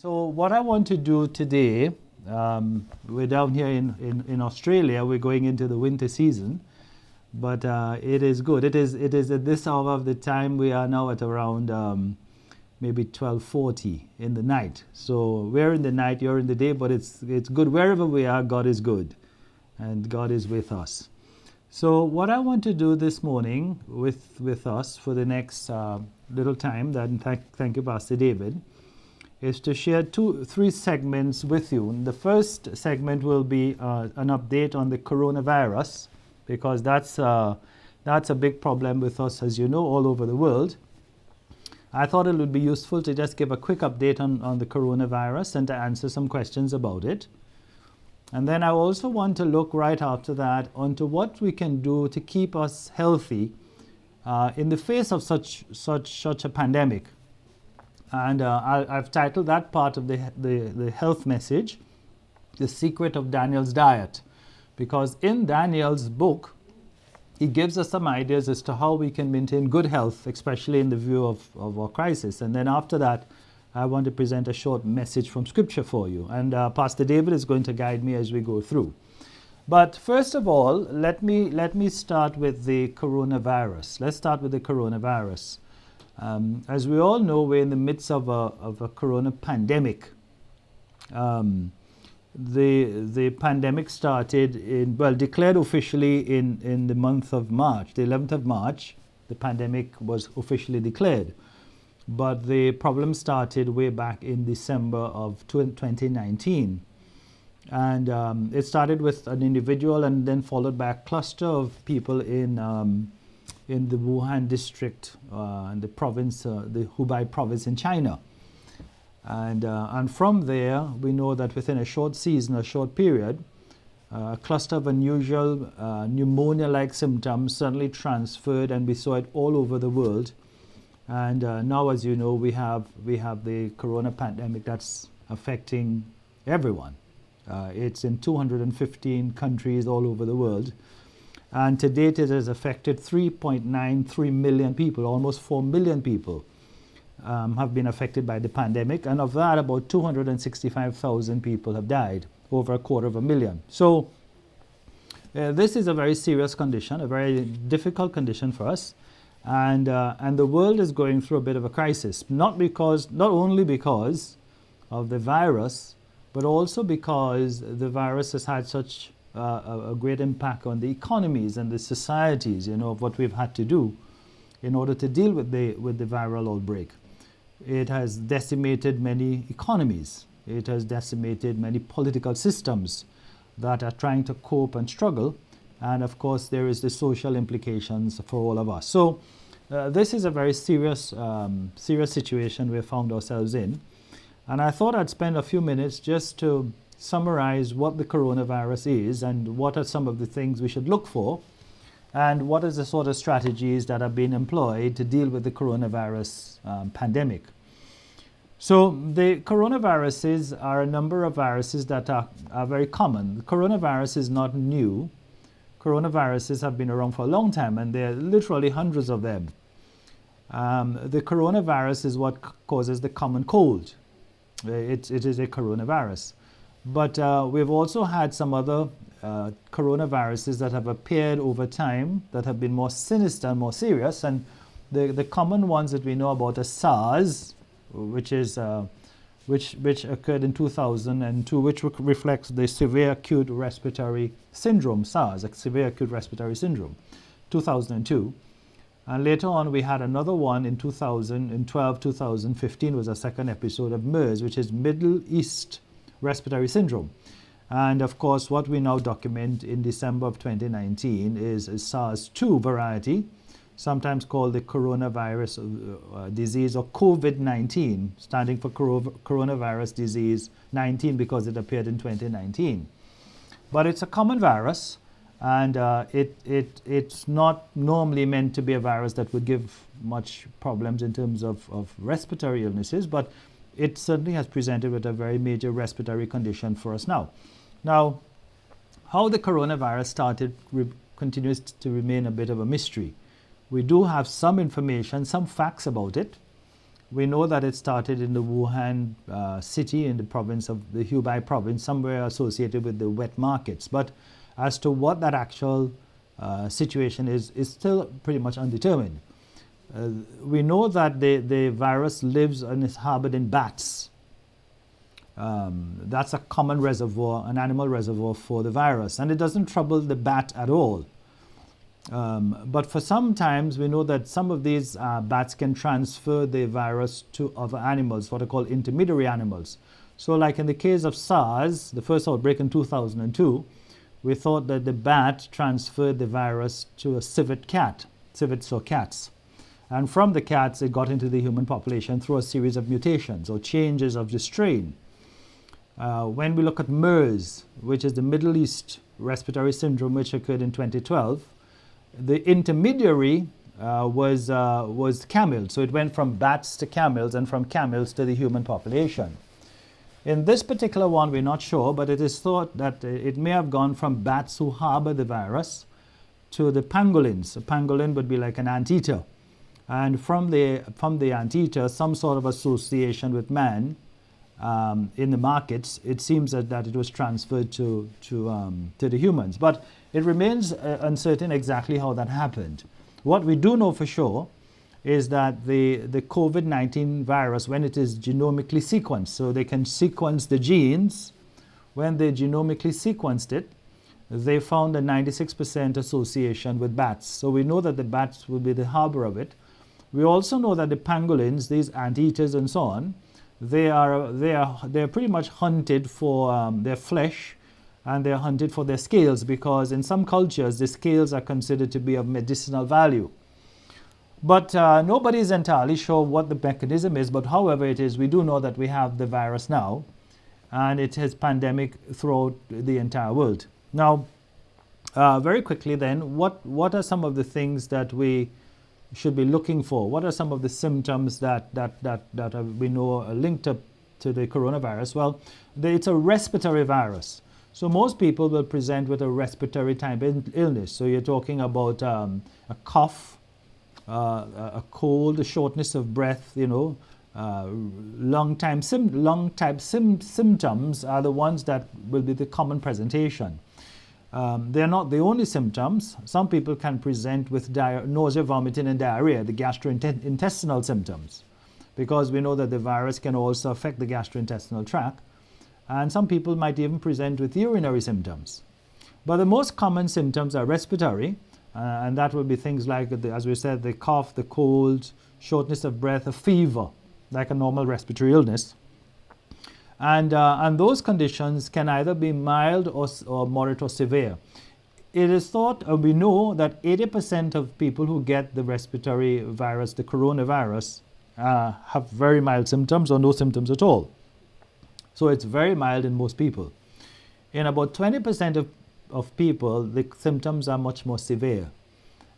So what I want to do today, we're down here in Australia, we're going into the winter season, but it is good. It is at this hour of the time. We are now at around maybe 12:40 in the night. So we're in the night, you're in the day, but it's good. Wherever we are, God is good, and God is with us. So what I want to do this morning with us for the next little time, then thank you, Pastor David, is to share three segments with you. And the first segment will be an update on the coronavirus, because that's a big problem with us, as you know, all over the world. I thought it would be useful to just give a quick update on the coronavirus and to answer some questions about it. And then I also want to look right after that onto what we can do to keep us healthy in the face of such a pandemic. And I've titled that part of the health message, The Secret of Daniel's Diet. Because in Daniel's book, he gives us some ideas as to how we can maintain good health, especially in the view of our crisis. And then after that, I want to present a short message from Scripture for you. And Pastor David is going to guide me as we go through. But first of all, let me start with the coronavirus. Let's start with the coronavirus. As we all know, we're in the midst of a corona pandemic. The pandemic started declared officially in the month of March, the 11th of March. The pandemic was officially declared. But the problem started way back in December of 2019. And it started with an individual and then followed by a cluster of people in the Wuhan district, in the province, the Hubei province in China. And from there, we know that within a short period, a cluster of unusual pneumonia-like symptoms suddenly transferred, and we saw it all over the world. And now, as you know, we have the corona pandemic that's affecting everyone. It's in 215 countries all over the world. And to date, it has affected 3.93 million people, almost 4 million people have been affected by the pandemic. And of that, about 265,000 people have died, over 250,000. So this is a very serious condition, a very difficult condition for us. And the world is going through a bit of a crisis, not only because of the virus, but also because the virus has had such a great impact on the economies and the societies, of what we've had to do in order to deal with the viral outbreak. It has decimated many economies. It has decimated many political systems that are trying to cope and struggle. And of course, there is the social implications for all of us. So this is a very serious situation we found ourselves in. And I thought I'd spend a few minutes just to summarize what the coronavirus is and what are some of the things we should look for, and what is the sort of strategies that are being employed to deal with the coronavirus pandemic. So the coronaviruses are a number of viruses that are very common. The coronavirus is not new. Coronaviruses have been around for a long time, and there are literally hundreds of them. The coronavirus is what causes the common cold. It is a coronavirus. But we've also had some other coronaviruses that have appeared over time that have been more sinister and more serious. And the common ones that we know about are SARS, which occurred in 2002, which reflects the severe acute respiratory syndrome, SARS, a severe acute respiratory syndrome, 2002. And later on, we had another one in 2012, 2015 was a second episode of MERS, which is Middle East Respiratory Syndrome. And of course, what we now document in December of 2019 is a SARS-2 variety, sometimes called the coronavirus disease, or COVID-19, standing for coronavirus disease 19 because it appeared in 2019. But it's a common virus. And it's not normally meant to be a virus that would give much problems in terms of respiratory illnesses, but it certainly has presented with a very major respiratory condition for us now. Now, how the coronavirus started continues to remain a bit of a mystery. We do have some information, some facts about it, We know that it started in the Wuhan city in the province of the Hubei province, somewhere associated with the wet markets. But as to what that actual situation is still pretty much undetermined. We know that the virus lives and is harbored in bats. That's a common reservoir, an animal reservoir for the virus, and it doesn't trouble the bat at all. But for some times, we know that some of these bats can transfer the virus to other animals, what are called intermediary animals. So like in the case of SARS, the first outbreak in 2002, we thought that the bat transferred the virus to a civet cat. Civets or cats. And from the cats, it got into the human population through a series of mutations or changes of the strain. When we look at MERS, which is the Middle East respiratory syndrome, which occurred in 2012, the intermediary was camels. So it went from bats to camels and from camels to the human population. In this particular one, we're not sure, but it is thought that it may have gone from bats who harbor the virus to the pangolins. A pangolin would be like an anteater. And from the anteater, some sort of association with man in the markets, it seems that it was transferred to the humans. But it remains uncertain exactly how that happened. What we do know for sure is that the COVID-19 virus, when it is genomically sequenced, so they can sequence the genes, when they genomically sequenced it, they found a 96% association with bats. So we know that the bats will be the harbor of it. We also know that the pangolins, these anteaters and so on, they're pretty much hunted for their flesh, and they're hunted for their scales, because in some cultures the scales are considered to be of medicinal value. But nobody is entirely sure what the mechanism is, but however it is, we do know that we have the virus now, and it has pandemic throughout the entire world. Now, very quickly then, what are some of the things that we should be looking for? What are some of the symptoms that we know are linked up to the coronavirus? Well, it's a respiratory virus. So most people will present with a respiratory type illness. So you're talking about a cough, a cold, a shortness of breath, lung type symptoms are the ones that will be the common presentation. They're not the only symptoms. Some people can present with nausea, vomiting, and diarrhea, the gastrointestinal symptoms, because we know that the virus can also affect the gastrointestinal tract. And some people might even present with urinary symptoms. But the most common symptoms are respiratory, and that would be things like, as we said, the cough, the cold, shortness of breath, a fever, like a normal respiratory illness. And those conditions can either be mild or moderate or severe. It is thought, or we know, that 80% of people who get the respiratory virus, the coronavirus, have very mild symptoms or no symptoms at all. So it's very mild in most people. In about 20% of people, the symptoms are much more severe.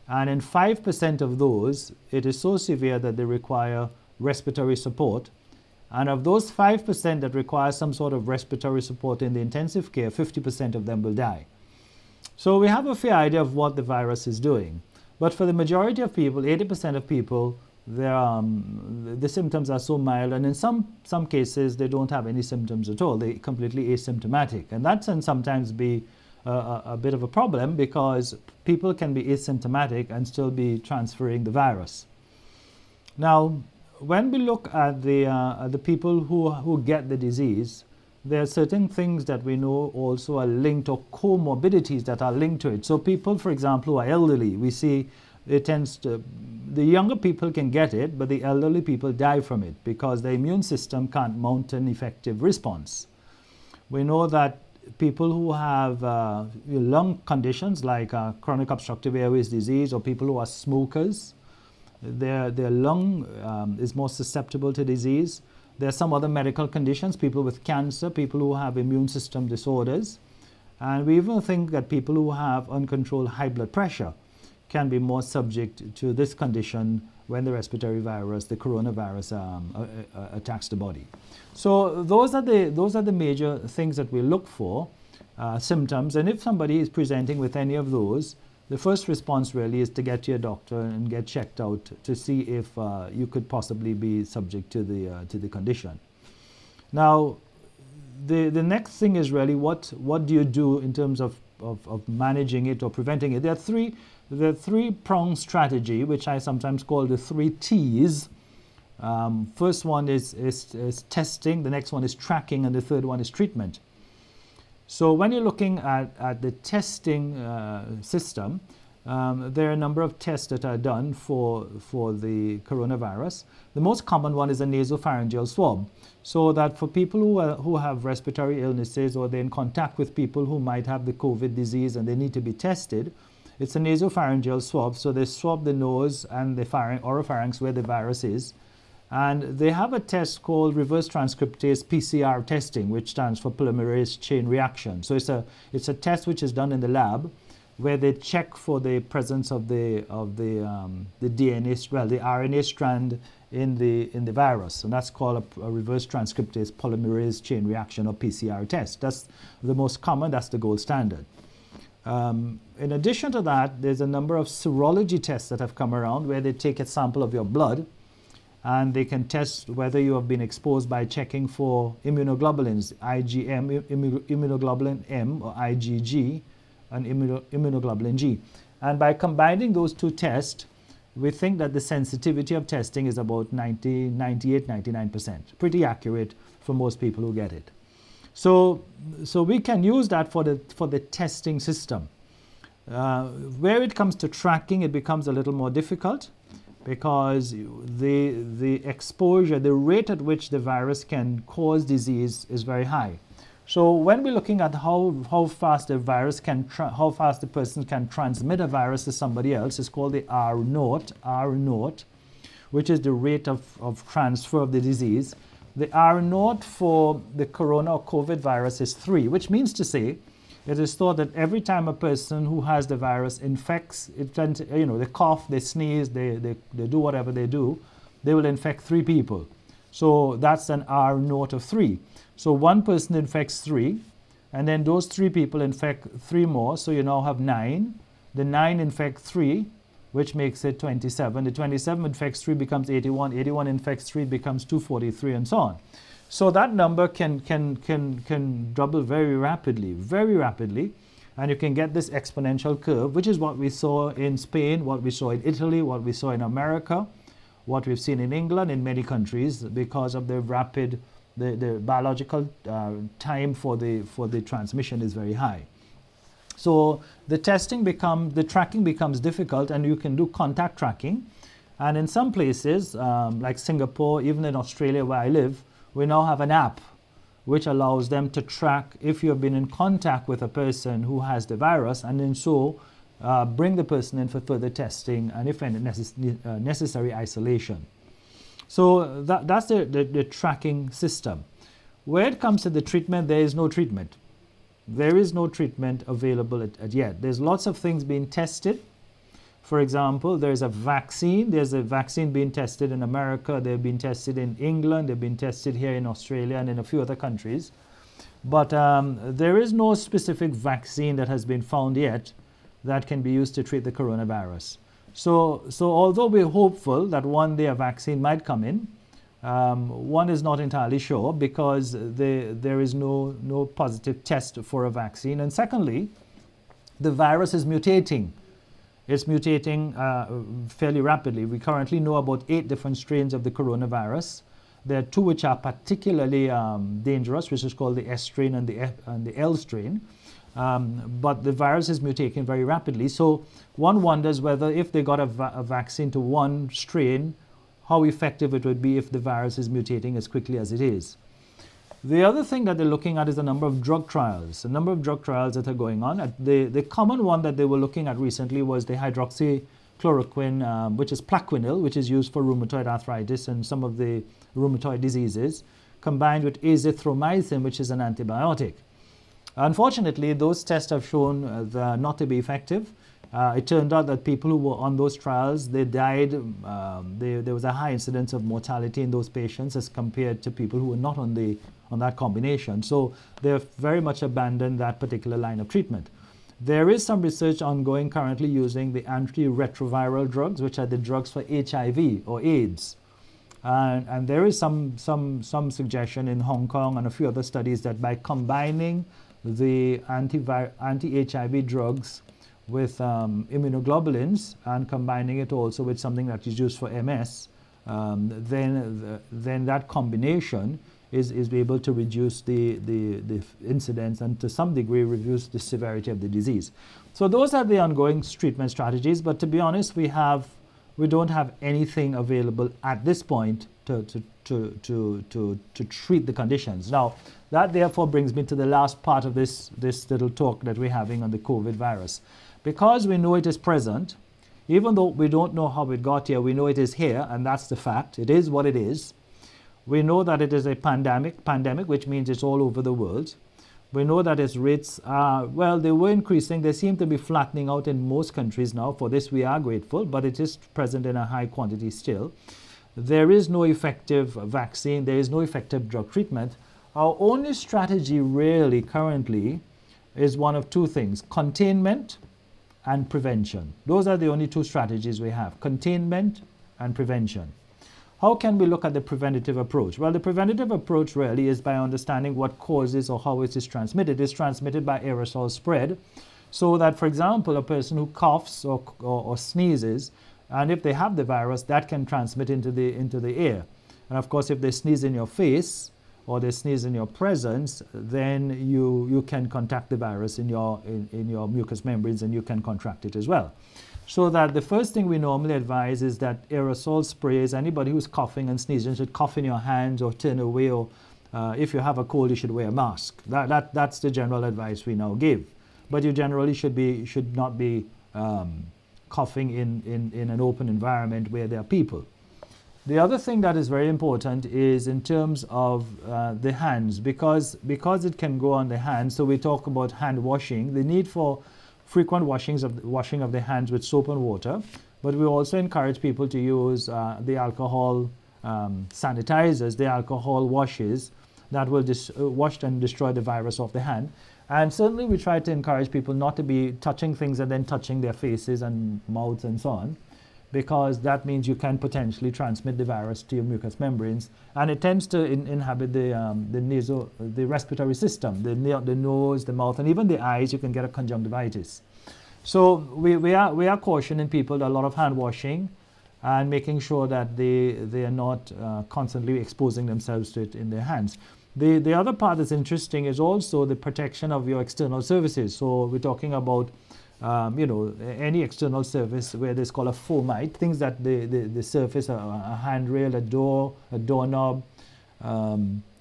And in 5% of those, it is so severe that they require respiratory support. And of those 5% that require some sort of respiratory support in the intensive care, 50% of them will die. So we have a fair idea of what the virus is doing. But for the majority of people, 80% of people, the symptoms are so mild, and in some cases they don't have any symptoms at all. They're completely asymptomatic, and that can sometimes be a bit of a problem, because people can be asymptomatic and still be transferring the virus. Now, when we look at the people who get the disease, there are certain things that we know also are linked, or comorbidities that are linked to it. So people, for example, who are elderly, we see the younger people can get it, but the elderly people die from it because the immune system can't mount an effective response. We know that people who have lung conditions like chronic obstructive airways disease, or people who are smokers, their lung is more susceptible to disease. There are some other medical conditions, people with cancer, people who have immune system disorders, and we even think that people who have uncontrolled high blood pressure can be more subject to this condition when the respiratory virus, the coronavirus, attacks the body. So those are the major things that we look for, symptoms. And if somebody is presenting with any of those, the first response really is to get to your doctor and get checked out to see if you could possibly be subject to the condition. Now, the next thing is really what do you do in terms of managing it or preventing it. There are three-pronged strategy, which I sometimes call the 3 T's. First one is testing, the next one is tracking, and the third one is treatment. So when you're looking at the testing system, there are a number of tests that are done for the coronavirus. The most common one is a nasopharyngeal swab. So that for people who have respiratory illnesses or they're in contact with people who might have the COVID disease and they need to be tested, it's a nasopharyngeal swab. So they swab the nose and the oropharynx where the virus is. And they have a test called reverse transcriptase PCR testing, which stands for polymerase chain reaction. So it's a test which is done in the lab, where they check for the presence of the DNA, well, the RNA strand in the virus, and that's called a reverse transcriptase polymerase chain reaction, or PCR test. That's the most common. That's the gold standard. In addition to that, there's a number of serology tests that have come around, where they take a sample of your blood, and they can test whether you have been exposed by checking for immunoglobulins, IgM, immunoglobulin M, or IgG, and immunoglobulin G. And by combining those two tests, we think that the sensitivity of testing is about 98, 99%. Pretty accurate for most people who get it. So we can use that for the testing system. Where it comes to tracking, it becomes a little more difficult, because the exposure, the rate at which the virus can cause disease is very high. So when we're looking at how fast the virus how fast the person can transmit a virus to somebody else, it's called the R naught, which is the rate of transfer of the disease. The R naught for the corona or COVID virus is 3, which means to say it is thought that every time a person who has the virus infects, they cough, they sneeze, they do whatever they do, they will infect 3 people. So that's an R naught of 3. So one person infects 3, and then those 3 people infect 3 more, so you now have 9. The 9 infect 3, which makes it 27. The 27 infects 3 becomes 81. 81 infects 3 becomes 243, and so on. So that number can double very rapidly, and you can get this exponential curve, which is what we saw in Spain, what we saw in Italy, what we saw in America, what we've seen in England, in many countries, because of the rapid, the biological time for the transmission is very high. So the tracking becomes difficult, and you can do contact tracking. And in some places, like Singapore, even in Australia where I live, we now have an app which allows them to track if you have been in contact with a person who has the virus, and then bring the person in for further testing and, if necessary, isolation. So that's the tracking system. Where it comes to the treatment, there is no treatment. There is no treatment available yet. There's lots of things being tested. For example, there's a vaccine. There's a vaccine being tested in America. They've been tested in England. They've been tested here in Australia and in a few other countries. But there is no specific vaccine that has been found yet that can be used to treat the coronavirus. So although we're hopeful that one day a vaccine might come in, one is not entirely sure, because there is no positive test for a vaccine. And secondly, the virus is mutating. It's mutating fairly rapidly. We currently know about 8 different strains of the coronavirus. There are 2 which are particularly dangerous, which is called the S strain and the L strain. But the virus is mutating very rapidly. So one wonders whether, if they got a vaccine to one strain, how effective it would be if the virus is mutating as quickly as it is. The other thing that they're looking at is the number of drug trials. A number of drug trials that are going on. The common one that they were looking at recently was the hydroxychloroquine, which is Plaquenil, which is used for rheumatoid arthritis and some of the rheumatoid diseases, combined with azithromycin, which is an antibiotic. Unfortunately, those tests have shown not to be effective. It turned out that people who were on those trials, they died. There was a high incidence of mortality in those patients as compared to people who were not on that combination. So they've very much abandoned that particular line of treatment. There is some research ongoing currently using the antiretroviral drugs, which are the drugs for HIV or AIDS. And there is some suggestion in Hong Kong and a few other studies that by combining the anti-HIV drugs with immunoglobulins and combining it also with something that is used for MS, then that combination is able to reduce the incidence and to some degree reduce the severity of the disease. So those are the ongoing treatment strategies, but to be honest, we don't have anything available at this point to treat the conditions. Now, that therefore brings me to the last part of this little talk that we're having on the COVID virus. Because we know it is present, even though we don't know how it got here, we know it is here, and that's the fact. It is what it is. We know that it is a pandemic, which means it's all over the world. We know that its rates are, well, they were increasing. They seem to be flattening out in most countries now. For this, we are grateful, but it is present in a high quantity still. There is no effective vaccine. There is no effective drug treatment. Our only strategy really currently is one of two things: containment and prevention. Those are the only two strategies we have: containment and prevention. How can we look at the preventative approach? Well, the preventative approach really is by understanding what causes or how it is transmitted. It's transmitted by aerosol spread, so that, for example, a person who coughs or sneezes, and if they have the virus, that can transmit into the air. And of course, if they sneeze in your face or they sneeze in your presence, then you can contact the virus in your mucous membranes, and you can contract it as well. So that the first thing we normally advise is that aerosol sprays, anybody who's coughing and sneezing should cough in your hands or turn away, or if you have a cold, you should wear a mask. That's the general advice we now give. But you generally should not be coughing in an open environment where there are people. The other thing that is very important is in terms of the hands, because it can go on the hands. So we talk about hand washing, the need for frequent washing of the hands with soap and water, but we also encourage people to use the alcohol sanitizers, the alcohol washes that will wash and destroy the virus off the hand. And certainly we try to encourage people not to be touching things and then touching their faces and mouths and so on, because that means you can potentially transmit the virus to your mucous membranes, and it tends to inhabit the respiratory system, the nose, the mouth, and even the eyes. You can get a conjunctivitis. So we are cautioning people a lot of hand washing and making sure that they are not constantly exposing themselves to it in their hands. The other part that's interesting is also the protection of your external surfaces. So we're talking about any external surface where there's called a fomite, things that the surface, a handrail, a door, a doorknob,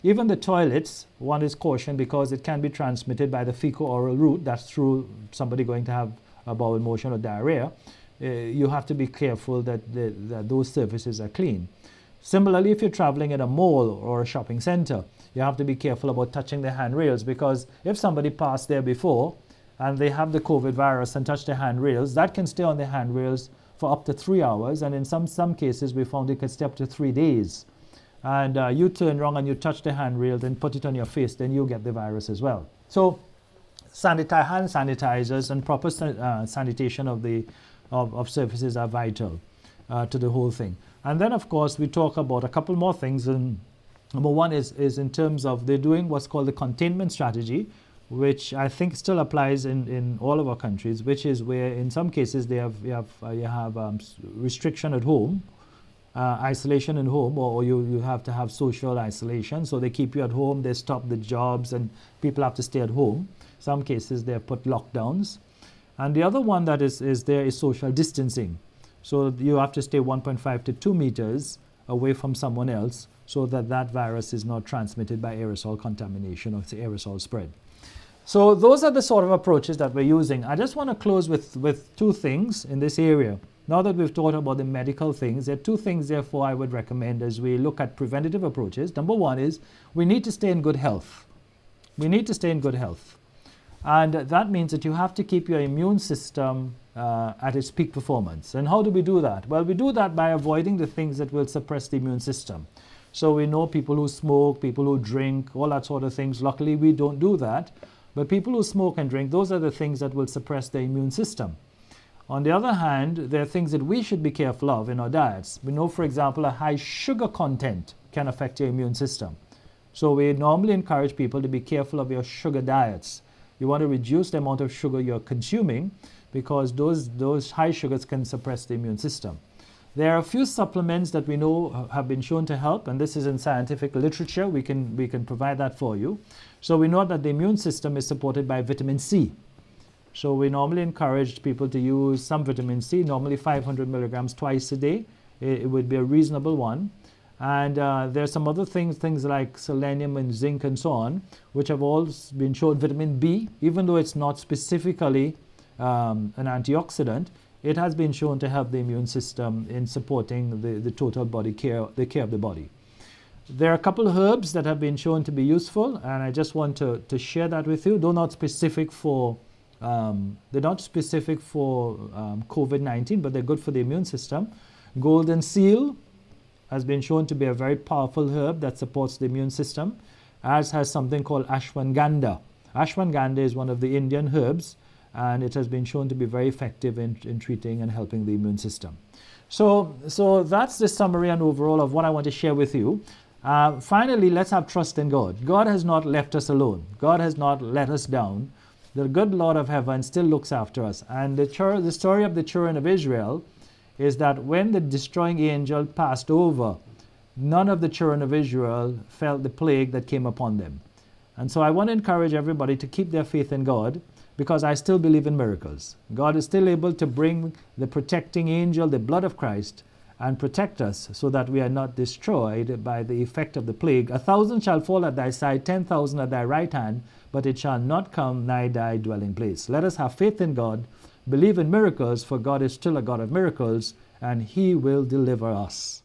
even the toilets. One is cautioned because it can be transmitted by the fecal-oral route. That's through somebody going to have a bowel motion or diarrhea. You have to be careful that those surfaces are clean. Similarly, if you're traveling in a mall or a shopping center, you have to be careful about touching the handrails, because if somebody passed there before and they have the COVID virus and touch the handrails, that can stay on the handrails for up to 3 hours, and in some cases we found it could stay up to 3 days. And you turn wrong and you touch the handrail and put it on your face, then you get the virus as well. So hand sanitizers and proper sanitation of surfaces are vital to the whole thing. And then of course we talk about a couple more things, and number one is in terms of they're doing what's called the containment strategy, which I think still applies in all of our countries, which is where in some cases you have restriction at home, isolation at home, or you have to have social isolation. So they keep you at home, they stop the jobs, and people have to stay at home. Some cases they have put lockdowns. And the other one that is there is social distancing. So you have to stay 1.5 to 2 meters away from someone else, so that virus is not transmitted by aerosol contamination or aerosol spread. So those are the sort of approaches that we're using. I just want to close with two things in this area. Now that we've talked about the medical things, there are two things, therefore, I would recommend as we look at preventative approaches. Number one is we need to stay in good health. We need to stay in good health. And that means that you have to keep your immune system at its peak performance. And how do we do that? Well, we do that by avoiding the things that will suppress the immune system. So we know people who smoke, people who drink, all that sort of things. Luckily, we don't do that. But people who smoke and drink, those are the things that will suppress the immune system. On the other hand, there are things that we should be careful of in our diets. We know, for example, a high sugar content can affect your immune system. So we normally encourage people to be careful of your sugar diets. You want to reduce the amount of sugar you're consuming because those high sugars can suppress the immune system. There are a few supplements that we know have been shown to help, and this is in scientific literature. We can provide that for you. So we know that the immune system is supported by vitamin C. So we normally encourage people to use some vitamin C, normally 500 milligrams twice a day. It would be a reasonable one. And there are some other things like selenium and zinc and so on, which have all been shown. Vitamin B, even though it's not specifically an antioxidant, it has been shown to help the immune system in supporting the total body care, the care of the body. There are a couple of herbs that have been shown to be useful, and I just want to share that with you. They're not specific for COVID-19, but they're good for the immune system. Golden seal has been shown to be a very powerful herb that supports the immune system, as has something called ashwagandha. Ashwagandha is one of the Indian herbs, and it has been shown to be very effective in treating and helping the immune system. So that's the summary and overall of what I want to share with you. Finally, let's have trust in God. God has not left us alone. God has not let us down. The good Lord of heaven still looks after us. And the story of the children of Israel is that when the destroying angel passed over, none of the children of Israel felt the plague that came upon them. And so I want to encourage everybody to keep their faith in God, because I still believe in miracles. God is still able to bring the protecting angel, the blood of Christ, and protect us so that we are not destroyed by the effect of the plague. 1,000 shall fall at thy side, 10,000 at thy right hand, but it shall not come nigh thy dwelling place. Let us have faith in God, believe in miracles, for God is still a God of miracles, and He will deliver us.